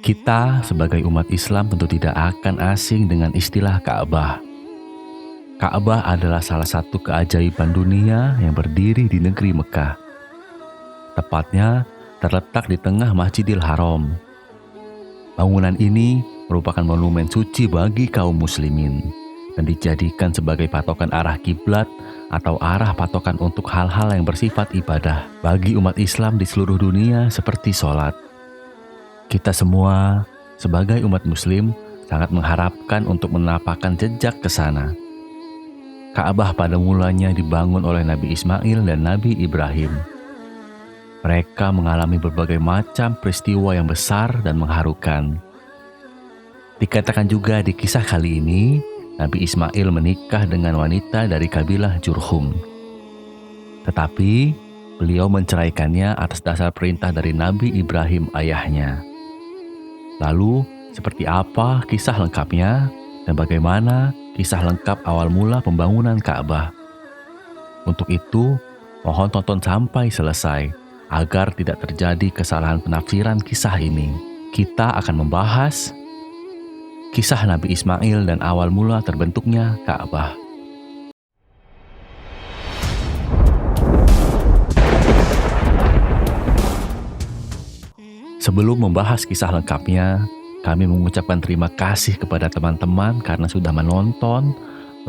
Kita sebagai umat Islam tentu tidak akan asing dengan istilah Ka'bah. Ka'bah adalah salah satu keajaiban dunia yang berdiri di negeri Mekah. Tepatnya terletak di tengah Masjidil Haram. Bangunan ini merupakan monumen suci bagi kaum muslimin dan dijadikan sebagai patokan arah kiblat atau arah patokan untuk hal-hal yang bersifat ibadah bagi umat Islam di seluruh dunia seperti sholat. Kita semua sebagai umat muslim sangat mengharapkan untuk menapakkan jejak ke sana. Ka'bah pada mulanya dibangun oleh Nabi Ismail dan Nabi Ibrahim. Mereka mengalami berbagai macam peristiwa yang besar dan mengharukan. Dikatakan juga di kisah kali ini, Nabi Ismail menikah dengan wanita dari kabilah Jurhum. Tetapi, beliau menceraikannya atas dasar perintah dari Nabi Ibrahim ayahnya. Lalu, seperti apa kisah lengkapnya dan bagaimana kisah lengkap awal mula pembangunan Ka'bah? Untuk itu, mohon tonton sampai selesai agar tidak terjadi kesalahan penafsiran kisah ini. Kita akan membahas kisah Nabi Ismail dan awal mula terbentuknya Ka'bah. Sebelum membahas kisah lengkapnya, kami mengucapkan terima kasih kepada teman-teman karena sudah menonton,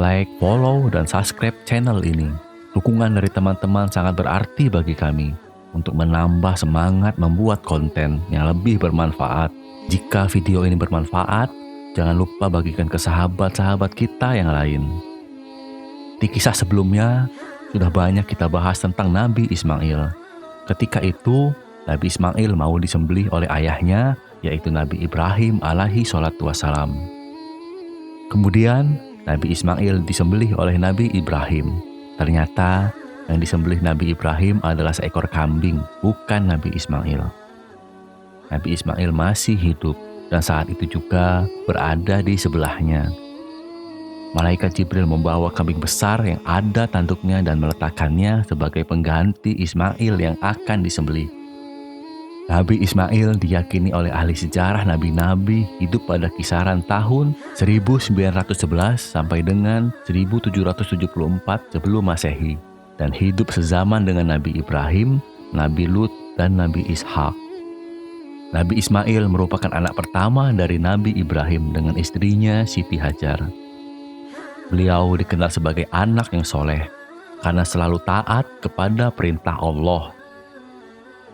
like, follow, dan subscribe channel ini. Dukungan dari teman-teman sangat berarti bagi kami untuk menambah semangat membuat konten yang lebih bermanfaat. Jika video ini bermanfaat, jangan lupa bagikan ke sahabat-sahabat kita yang lain. Di kisah sebelumnya, sudah banyak kita bahas tentang Nabi Ismail. Ketika itu, Nabi Ismail mau disembelih oleh ayahnya, yaitu Nabi Ibrahim alaihi sholatu wassalam. Kemudian, Nabi Ismail disembelih oleh Nabi Ibrahim. Ternyata, yang disembelih Nabi Ibrahim adalah seekor kambing, bukan Nabi Ismail. Nabi Ismail masih hidup dan saat itu juga berada di sebelahnya. Malaikat Jibril membawa kambing besar yang ada tanduknya dan meletakkannya sebagai pengganti Ismail yang akan disembelih. Nabi Ismail diyakini oleh ahli sejarah nabi-nabi hidup pada kisaran tahun 1911 sampai dengan 1774 sebelum Masehi dan hidup sezaman dengan Nabi Ibrahim, Nabi Lut, dan Nabi Ishak. Nabi Ismail merupakan anak pertama dari Nabi Ibrahim dengan istrinya Siti Hajar. Beliau dikenal sebagai anak yang soleh karena selalu taat kepada perintah Allah.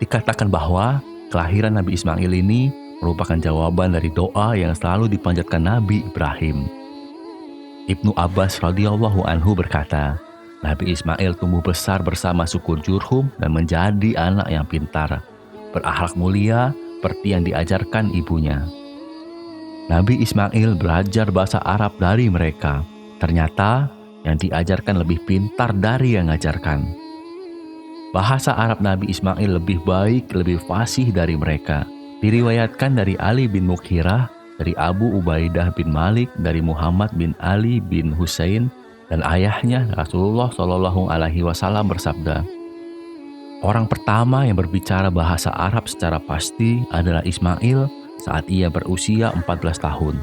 Dikatakan bahwa kelahiran Nabi Ismail ini merupakan jawaban dari doa yang selalu dipanjatkan Nabi Ibrahim. Ibnu Abbas radhiyallahu anhu berkata, Nabi Ismail tumbuh besar bersama suku Jurhum dan menjadi anak yang pintar, berakhlak mulia seperti yang diajarkan ibunya. Nabi Ismail belajar bahasa Arab dari mereka. Ternyata yang diajarkan lebih pintar dari yang mengajarkan. Bahasa Arab Nabi Ismail lebih baik, lebih fasih dari mereka. Diriwayatkan dari Ali bin Mughirah, dari Abu Ubaidah bin Malik, dari Muhammad bin Ali bin Husain, dan ayahnya Rasulullah Shallallahu Alaihi Wasallam bersabda, orang pertama yang berbicara bahasa Arab secara pasti adalah Ismail saat ia berusia 14 tahun.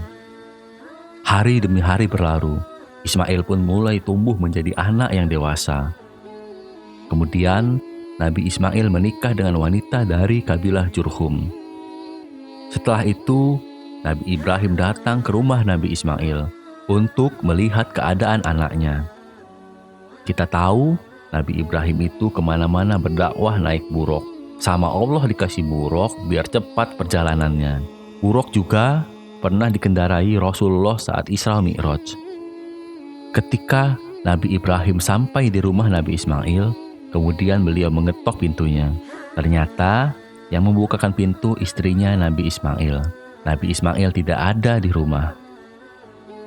Hari demi hari berlalu, Ismail pun mulai tumbuh menjadi anak yang dewasa. Kemudian, Nabi Ismail menikah dengan wanita dari kabilah Jurhum. Setelah itu, Nabi Ibrahim datang ke rumah Nabi Ismail untuk melihat keadaan anaknya. Kita tahu, Nabi Ibrahim itu kemana-mana berdakwah naik buruk. Sama Allah dikasih buruk biar cepat perjalanannya. Buruk juga pernah dikendarai Rasulullah saat Isra Mi'raj. Ketika Nabi Ibrahim sampai di rumah Nabi Ismail, kemudian beliau mengetok pintunya. Ternyata yang membukakan pintu istrinya Nabi Ismail. Nabi Ismail tidak ada di rumah.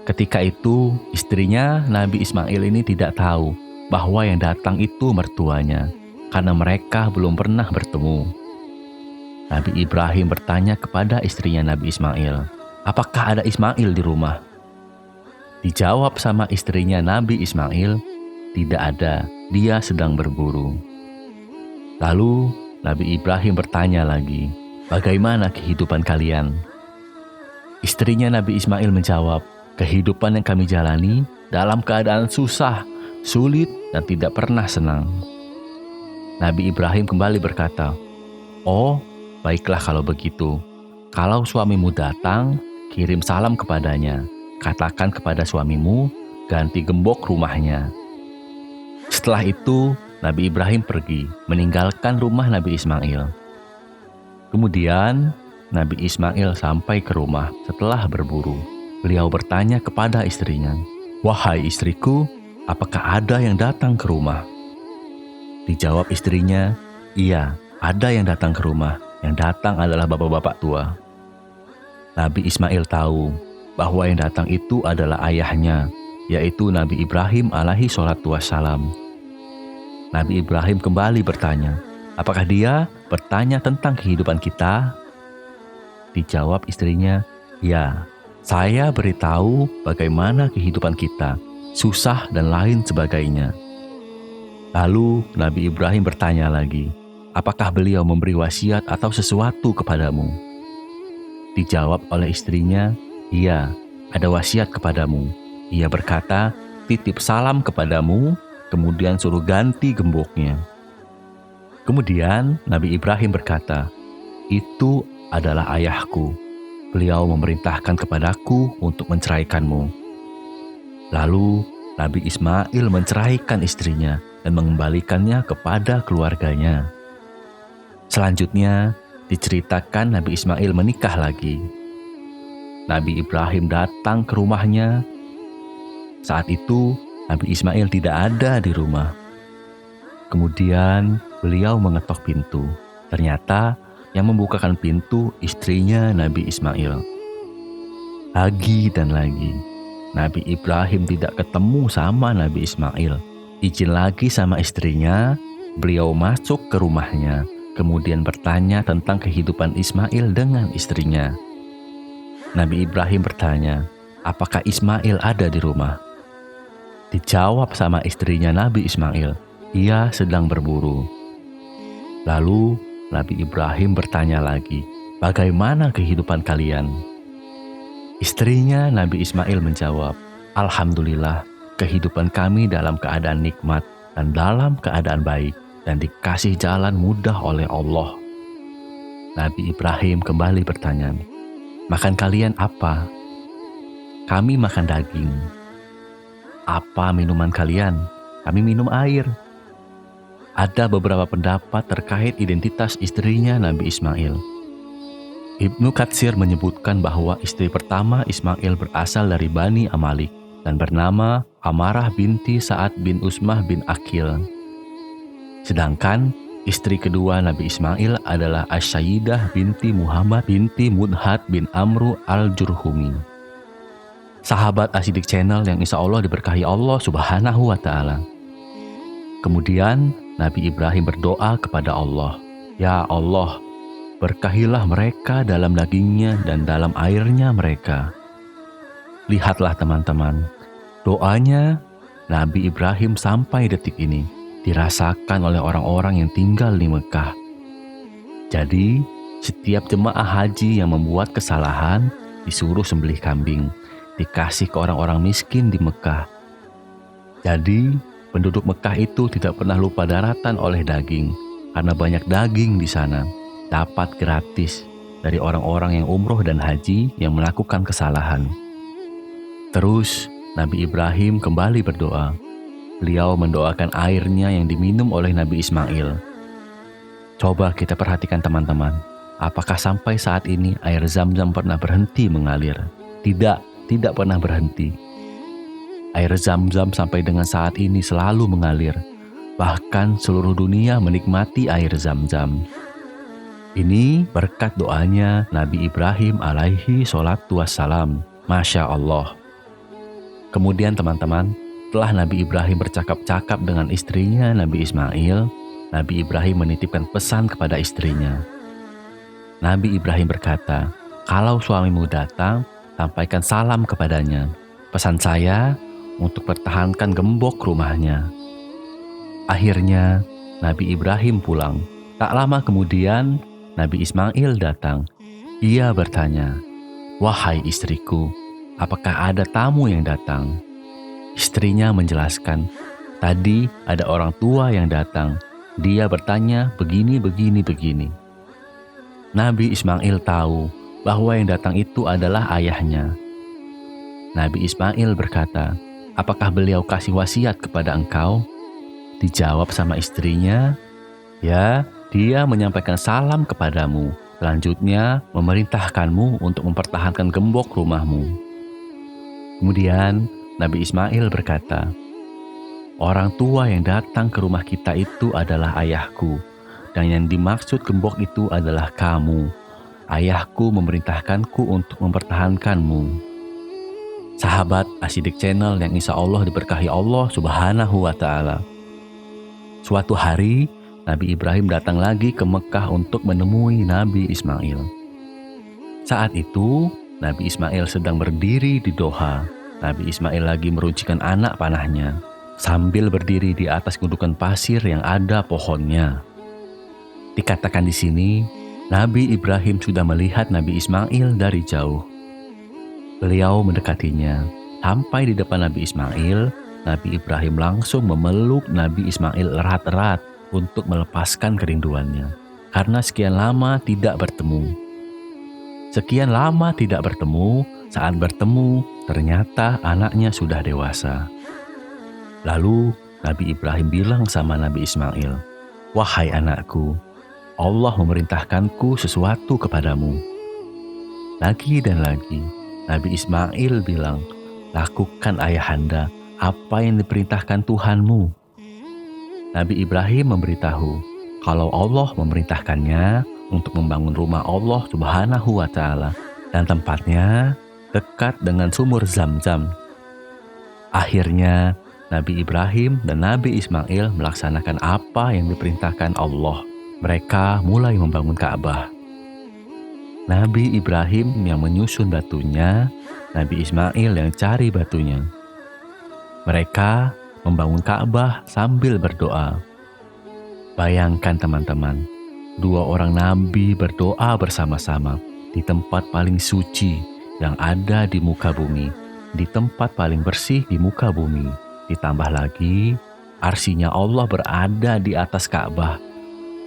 Ketika itu, istrinya Nabi Ismail ini tidak tahu bahwa yang datang itu mertuanya, karena mereka belum pernah bertemu. Nabi Ibrahim bertanya kepada istrinya Nabi Ismail, apakah ada Ismail di rumah? Dijawab sama istrinya Nabi Ismail, tidak ada, dia sedang berburu. Lalu Nabi Ibrahim bertanya lagi, bagaimana kehidupan kalian? Istrinya Nabi Ismail menjawab, "Kehidupan yang kami jalani dalam keadaan susah, sulit, dan tidak pernah senang." Nabi Ibrahim kembali berkata, "Oh, baiklah kalau begitu. Kalau suamimu datang, kirim salam kepadanya. Katakan kepada suamimu, ganti gembok rumahnya." Setelah itu, Nabi Ibrahim pergi, meninggalkan rumah Nabi Ismail. Kemudian, Nabi Ismail sampai ke rumah setelah berburu. Beliau bertanya kepada istrinya, "Wahai istriku, apakah ada yang datang ke rumah?" Dijawab istrinya, "Iya, ada yang datang ke rumah. Yang datang adalah bapak-bapak tua." Nabi Ismail tahu bahwa yang datang itu adalah ayahnya, yaitu Nabi Ibrahim alaihi sholatu wassalam. Nabi Ibrahim kembali bertanya, "Apakah dia bertanya tentang kehidupan kita?" Dijawab istrinya, "Ya, saya beritahu bagaimana kehidupan kita, susah dan lain sebagainya." Lalu Nabi Ibrahim bertanya lagi, "Apakah beliau memberi wasiat atau sesuatu kepadamu?" Dijawab oleh istrinya, "Iya, ada wasiat kepadamu." Ia berkata, "Titip salam kepadamu, kemudian suruh ganti gemboknya." Kemudian Nabi Ibrahim berkata, "Itu adalah ayahku. Beliau memerintahkan kepadaku untuk menceraikanmu." Lalu Nabi Ismail menceraikan istrinya dan mengembalikannya kepada keluarganya. Selanjutnya diceritakan Nabi Ismail menikah lagi. Nabi Ibrahim datang ke rumahnya. Saat itu Nabi Ismail tidak ada di rumah. Kemudian beliau mengetok pintu. Ternyata yang membukakan pintu istrinya Nabi Ismail. Lagi dan lagi, Nabi Ibrahim tidak ketemu sama Nabi Ismail. Izin lagi sama istrinya, beliau masuk ke rumahnya, kemudian bertanya tentang kehidupan Ismail dengan istrinya. Nabi Ibrahim bertanya, "Apakah Ismail ada di rumah?" Dijawab sama istrinya Nabi Ismail, "Ia sedang berburu." Lalu Nabi Ibrahim bertanya lagi, "Bagaimana kehidupan kalian?" Istrinya Nabi Ismail menjawab, "Alhamdulillah, kehidupan kami dalam keadaan nikmat dan dalam keadaan baik dan dikasih jalan mudah oleh Allah." Nabi Ibrahim kembali bertanya, "Makan kalian apa?" "Kami makan daging." "Apa minuman kalian?" "Kami minum air." Ada beberapa pendapat terkait identitas istrinya Nabi Ismail. Ibnu Katsir menyebutkan bahwa istri pertama Ismail berasal dari Bani Amalik dan bernama Amarah binti Sa'ad bin Usmah bin Akil. Sedangkan istri kedua Nabi Ismail adalah Asy-Syaidah binti Muhammad binti Mudhad bin Amru al-Jurhumi. Sahabat Asyidik Channel yang insya Allah diberkahi Allah Subhanahu wa Ta'ala. Kemudian Nabi Ibrahim berdoa kepada Allah, "Ya Allah, berkahilah mereka dalam dagingnya dan dalam airnya mereka." Lihatlah teman-teman, doanya Nabi Ibrahim sampai detik ini dirasakan oleh orang-orang yang tinggal di Mekah. Jadi, setiap jemaah haji yang membuat kesalahan disuruh sembelih kambing, dikasih ke orang-orang miskin di Mekah. Jadi, penduduk Mekah itu tidak pernah lupa daratan oleh daging, karena banyak daging di sana, dapat gratis dari orang-orang yang umroh dan haji yang melakukan kesalahan. Terus, Nabi Ibrahim kembali berdoa. Beliau mendoakan airnya yang diminum oleh Nabi Ismail. Coba kita perhatikan teman-teman, apakah sampai saat ini air Zam-Zam pernah berhenti mengalir? Tidak pernah berhenti. Air Zam-Zam sampai dengan saat ini selalu mengalir. Bahkan seluruh dunia menikmati air Zam-Zam. Ini berkat doanya Nabi Ibrahim alaihi sholatu wassalam. Masya Allah. Kemudian teman-teman, setelah Nabi Ibrahim bercakap-cakap dengan istrinya Nabi Ismail, Nabi Ibrahim menitipkan pesan kepada istrinya. Nabi Ibrahim berkata, "Kalau suamimu datang, sampaikan salam kepadanya. Pesan saya untuk pertahankan gembok rumahnya." Akhirnya Nabi Ibrahim pulang. Tak lama kemudian Nabi Ismail datang. Ia bertanya, "Wahai istriku, apakah ada tamu yang datang?" Istrinya menjelaskan, "Tadi ada orang tua yang datang. Dia bertanya begini, begini, begini." Nabi Ismail tahu bahwa yang datang itu adalah ayahnya. Nabi Ismail berkata, "Apakah beliau kasih wasiat kepada engkau?" Dijawab sama istrinya, "Ya, dia menyampaikan salam kepadamu. Selanjutnya memerintahkanmu untuk mempertahankan gembok rumahmu." Kemudian Nabi Ismail berkata, "Orang tua yang datang ke rumah kita itu adalah ayahku, dan yang dimaksud gembok itu adalah kamu. Ayahku memerintahkanku untuk mempertahankanmu." Sahabat Asyidik Channel yang insya Allah diberkahi Allah Subhanahu wa Ta'ala. Suatu hari, Nabi Ibrahim datang lagi ke Mekah untuk menemui Nabi Ismail. Saat itu, Nabi Ismail sedang berdiri di Doha. Nabi Ismail lagi meruncikan anak panahnya, sambil berdiri di atas gundukan pasir yang ada pohonnya. Dikatakan di sini, Nabi Ibrahim sudah melihat Nabi Ismail dari jauh. Beliau mendekatinya. Sampai di depan Nabi Ismail, Nabi Ibrahim langsung memeluk Nabi Ismail erat-erat untuk melepaskan kerinduannya. Karena sekian lama tidak bertemu. Saat bertemu, ternyata anaknya sudah dewasa. Lalu Nabi Ibrahim bilang sama Nabi Ismail, "Wahai anakku, Allah memerintahkanku sesuatu kepadamu." Lagi dan lagi, Nabi Ismail bilang, "Lakukan ayahanda apa yang diperintahkan Tuhanmu." Nabi Ibrahim memberitahu kalau Allah memerintahkannya untuk membangun rumah Allah Subhanahu wa Ta'ala, dan tempatnya dekat dengan sumur Zam-Zam. Akhirnya Nabi Ibrahim dan Nabi Ismail melaksanakan apa yang diperintahkan Allah. Mereka mulai membangun Ka'bah. Nabi Ibrahim yang menyusun batunya, Nabi Ismail yang cari batunya. Mereka membangun Ka'bah sambil berdoa. Bayangkan teman-teman, dua orang nabi berdoa bersama-sama di tempat paling suci yang ada di muka bumi, di tempat paling bersih di muka bumi. Ditambah lagi, arsinya Allah berada di atas Ka'bah.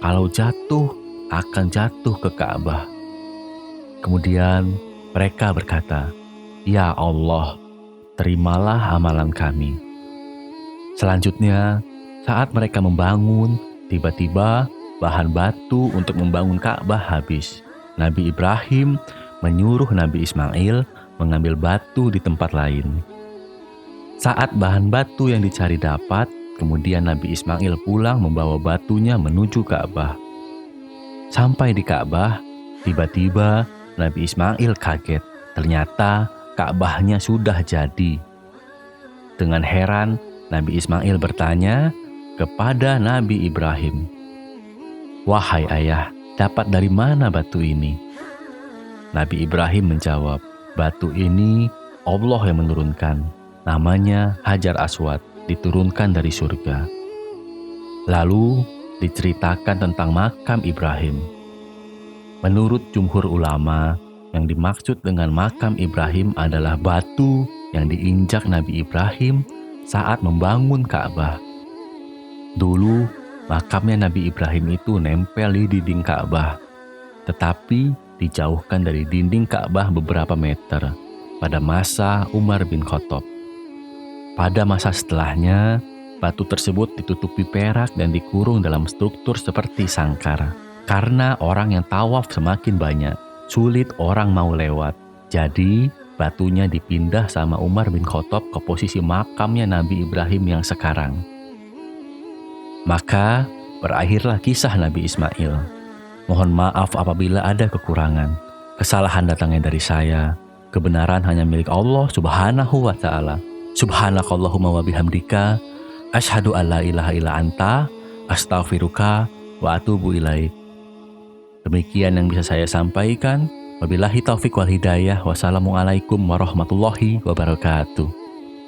Kalau jatuh, akan jatuh ke Ka'bah. Kemudian mereka berkata, "Ya Allah, terimalah amalan kami." Selanjutnya, saat mereka membangun, tiba-tiba bahan batu untuk membangun Ka'bah habis. Nabi Ibrahim menyuruh Nabi Ismail mengambil batu di tempat lain. Saat bahan batu yang dicari dapat, kemudian Nabi Ismail pulang membawa batunya menuju Ka'bah. Sampai di Ka'bah, tiba-tiba Nabi Ismail kaget. Ternyata Ka'bahnya sudah jadi. Dengan heran, Nabi Ismail bertanya kepada Nabi Ibrahim, "Wahai ayah, dapat dari mana batu ini?" Nabi Ibrahim menjawab, "Batu ini Allah yang menurunkan. Namanya Hajar Aswad, diturunkan dari surga." Lalu diceritakan tentang makam Ibrahim. Menurut jumhur ulama, yang dimaksud dengan makam Ibrahim adalah batu yang diinjak Nabi Ibrahim saat membangun Ka'bah. Dulu, makamnya Nabi Ibrahim itu nempel di dinding Ka'bah, tetapi dijauhkan dari dinding Ka'bah beberapa meter pada masa Umar bin Khattab. Pada masa setelahnya, batu tersebut ditutupi perak dan dikurung dalam struktur seperti sangkar. Karena orang yang tawaf semakin banyak, sulit orang mau lewat. Jadi, batunya dipindah sama Umar bin Khattab ke posisi makamnya Nabi Ibrahim yang sekarang. Maka, berakhirlah kisah Nabi Ismail. Mohon maaf apabila ada kekurangan. Kesalahan datangnya dari saya. Kebenaran hanya milik Allah Subhanahu wa Ta'ala. Subhanakallahumma wa bihamdika, asyhadu an la ilaha illa anta, astaghfiruka wa atubu ilaik. Demikian yang bisa saya sampaikan. Wabillahi taufik wal hidayah. Wassalamualaikum warahmatullahi wabarakatuh.